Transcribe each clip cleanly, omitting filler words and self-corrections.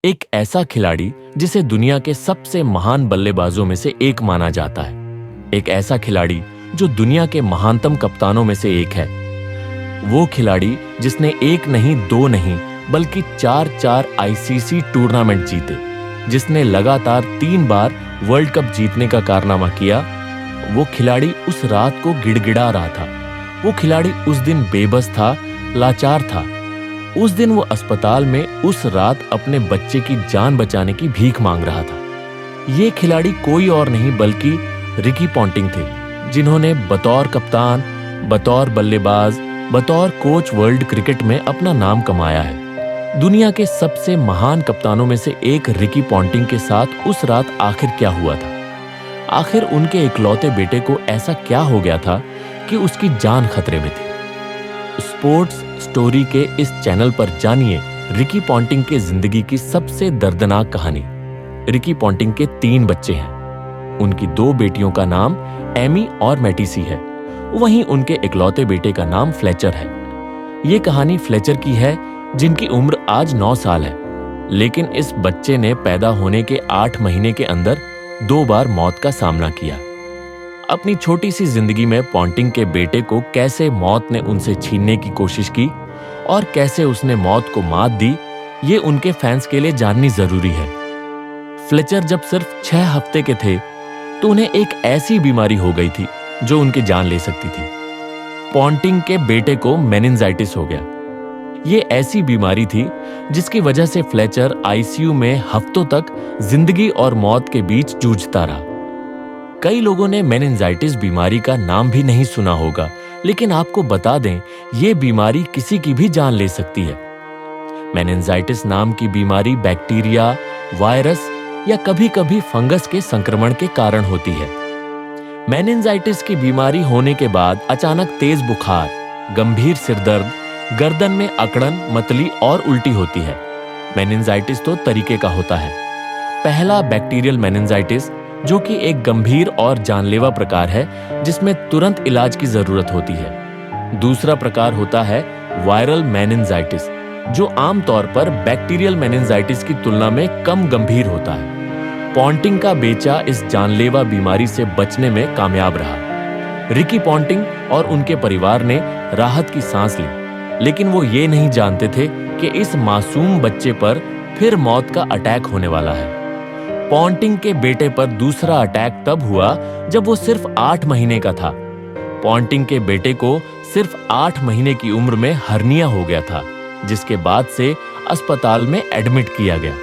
एक ऐसा खिलाड़ी जिसे दुनिया के सबसे महान बल्लेबाजों में से एक माना जाता है। एक ऐसा खिलाड़ी जो दुनिया के महानतम कप्तानों में से एक है। वो खिलाड़ी जिसने एक नहीं, दो नहीं, बल्कि चार आईसीसी टूर्नामेंट जीते, जिसने लगातार 3 बार वर्ल्ड कप जीतने का कारनामा किया। वो खिलाड़ी उस रात को गिड़गिड़ा रहा था। वो खिलाड़ी उस दिन बेबस था, लाचार था। उस दिन वो अस्पताल में उस रात अपने बच्चे की जान बचाने की भीख मांग रहा था। ये खिलाड़ी कोई और नहीं बल्कि रिकी पॉन्टिंग थे, जिन्होंने बतौर कप्तान, बतौर बल्लेबाज, बतौर कोच वर्ल्ड क्रिकेट में अपना नाम कमाया है। दुनिया के सबसे महान कप्तानों में से एक रिकी पॉन्टिंग के साथ उस रात आखिर क्या हुआ था? आखिर उनके इकलौते बेटे को ऐसा क्या हो गया था कि उसकी जान खतरे में थी? स्पोर्ट्स स्टोरी के इस चैनल पर जानिए रिकी पॉन्टिंग के जिंदगी की सबसे दर्दनाक कहानी। रिकी पॉन्टिंग के 3 बच्चे हैं। उनकी 2 बेटियों का नाम एमी और मैटिसी है। वहीं उनके इकलौते बेटे का नाम फ्लेचर है। ये कहानी फ्लेचर की है, जिनकी उम्र आज 9 साल है। लेकिन इस बच्चे ने पैदा होने के 8 महीने के अंदर 2 बार मौत का सामना किया। अपनी छोटी सी जिंदगी में पॉन्टिंग के बेटे को कैसे मौत ने उनसे छीनने की कोशिश की और कैसे उसने मौत को मात दी, ये उनके फैंस के लिए जाननी जरूरी है। फ्लेचर जब सिर्फ 6 हफ्ते के थे तो उन्हें एक ऐसी बीमारी हो गई थी जो उनकी जान ले सकती थी। पॉन्टिंग के बेटे को मेनिंजाइटिस हो गया। ये ऐसी बीमारी थी जिसकी वजह से फ्लेचर आईसीयू में हफ्तों तक जिंदगी और मौत के बीच जूझता रहा। कई लोगों ने मेनिंजाइटिस बीमारी का नाम भी नहीं सुना होगा, लेकिन आपको बता दें, ये बीमारी किसी की भी जान ले सकती है। मेनिंजाइटिस नाम की बीमारी बैक्टीरिया, वायरस या कभी-कभी फंगस के संक्रमण के कारण होती है। मेनिंजाइटिस की बीमारी होने के बाद अचानक तेज बुखार, गंभीर सिरदर्द, गर्दन में अकड़न, मतली और उल्टी होती है। मेनिंजाइटिस 2 तरीके का होता है। पहला बैक्टीरियल मेनिंजाइटिस, जो कि एक गंभीर और जानलेवा प्रकार है जिसमें तुरंत इलाज की जरूरत होती है। दूसरा प्रकार होता है वायरल मेनिंजाइटिस, जो आमतौर पर बैक्टीरियल मेनिंजाइटिस की तुलना में कम गंभीर होता है। पॉन्टिंग का बेटा इस जानलेवा बीमारी से बचने में कामयाब रहा। रिकी पॉन्टिंग और उनके परिवार ने राहत की सांस ली, लेकिन वो ये नहीं जानते थे कि इस मासूम बच्चे पर फिर मौत का अटैक होने वाला है। पॉन्टिंग के बेटे पर दूसरा अटैक तब हुआ जब वो सिर्फ 8 महीने का था। पॉन्टिंग के बेटे को सिर्फ 8 महीने की उम्र में हर्निया हो गया था, जिसके बाद से अस्पताल में एडमिट किया गया।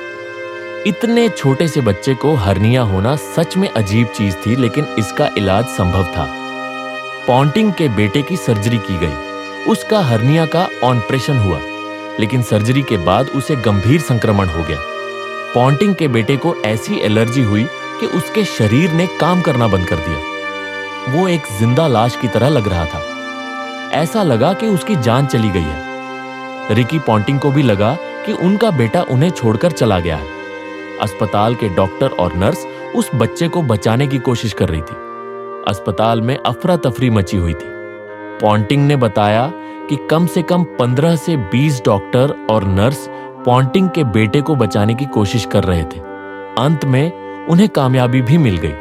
इतने छोटे से बच्चे को हर्निया होना सच में अजीब चीज थी, लेकिन इसका इलाज संभव था। पॉन्टिंग के बेटे की सर्जरी की गई। उसका हर्निया का ऑपरेशन हुआ, लेकिन सर्जरी के बाद उसे गंभीर संक्रमण हो गया। पॉन्टिंग के बेटे को ऐसी एलर्जी हुई कि उसके शरीर ने काम करना बंद कर दिया। वो एक जिंदा लाश की तरह लग रहा था। ऐसा लगा कि उसकी जान चली गई है। रिकी पॉन्टिंग को भी लगा कि उनका बेटा उन्हें छोड़कर चला गया है। अस्पताल के डॉक्टर और नर्स उस बच्चे को बचाने की कोशिश कर रही थी। अस्पताल में अफरा तफरी मची हुई थी। पॉन्टिंग ने बताया कि कम से कम 15 से 20 डॉक्टर और नर्स पॉन्टिंग के बेटे को बचाने की कोशिश कर रहे थे। अंत में उन्हें कामयाबी भी मिल गई।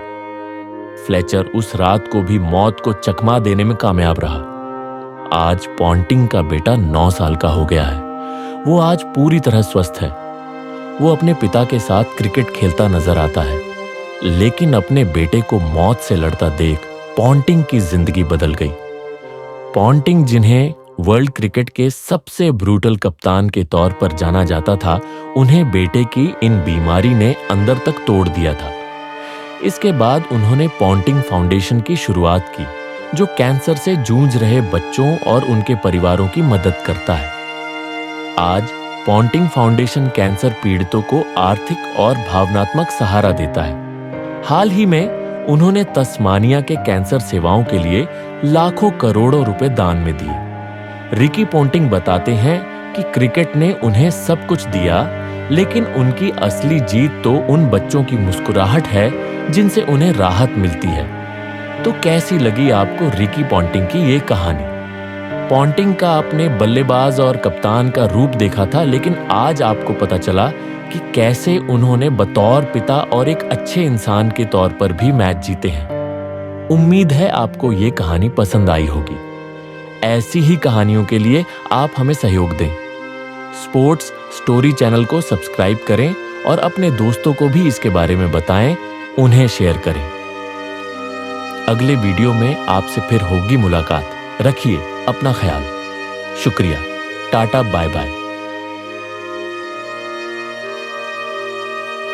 फ्लेचर उस रात को भी मौत को चकमा देने में कामयाब रहा। आज पॉन्टिंग का बेटा 9 साल का हो गया है। वो आज पूरी तरह स्वस्थ है। वो अपने पिता के साथ क्रिकेट खेलता नजर आता है, लेकिन अपने बेटे को मौत से लड़ता देख पॉन्टिंग की जिंदगी बदल गई। पॉन्टिंग, जिन्हें वर्ल्ड क्रिकेट के सबसे ब्रूटल कप्तान के तौर पर जाना जाता था, उन्हें बेटे की इन बीमारी ने अंदर तक तोड़ दिया था। इसके बाद उन्होंने पॉन्टिंग फाउंडेशन की शुरुआत की, जो कैंसर से जूझ रहे बच्चों और उनके परिवारों की मदद करता है। आज पॉन्टिंग फाउंडेशन कैंसर पीड़ितों को आर्थिक और भावनात्मक सहारा देता है। हाल ही में उन्होंने तस्मानिया के कैंसर सेवाओं के लिए लाखों करोड़ों रुपए दान में दिए। रिकी पॉन्टिंग बताते हैं कि क्रिकेट ने उन्हें सब कुछ दिया, लेकिन उनकी असली जीत तो उन बच्चों की मुस्कुराहट है जिनसे उन्हें राहत मिलती है। तो कैसी लगी आपको रिकी पॉन्टिंग की ये कहानी? पॉन्टिंग का अपने बल्लेबाज और कप्तान का रूप देखा था, लेकिन आज आपको पता चला कि कैसे उन्होंने बतौर पिता और एक अच्छे इंसान के तौर पर भी मैच जीते हैं। उम्मीद है आपको ये कहानी पसंद आई होगी। ऐसी ही कहानियों के लिए आप हमें सहयोग दें। स्पोर्ट्स स्टोरी चैनल को सब्सक्राइब करें और अपने दोस्तों को भी इसके बारे में बताएं, उन्हें शेयर करें। अगले वीडियो में आपसे फिर होगी मुलाकात। रखिए अपना ख्याल। शुक्रिया। Tata bye bye.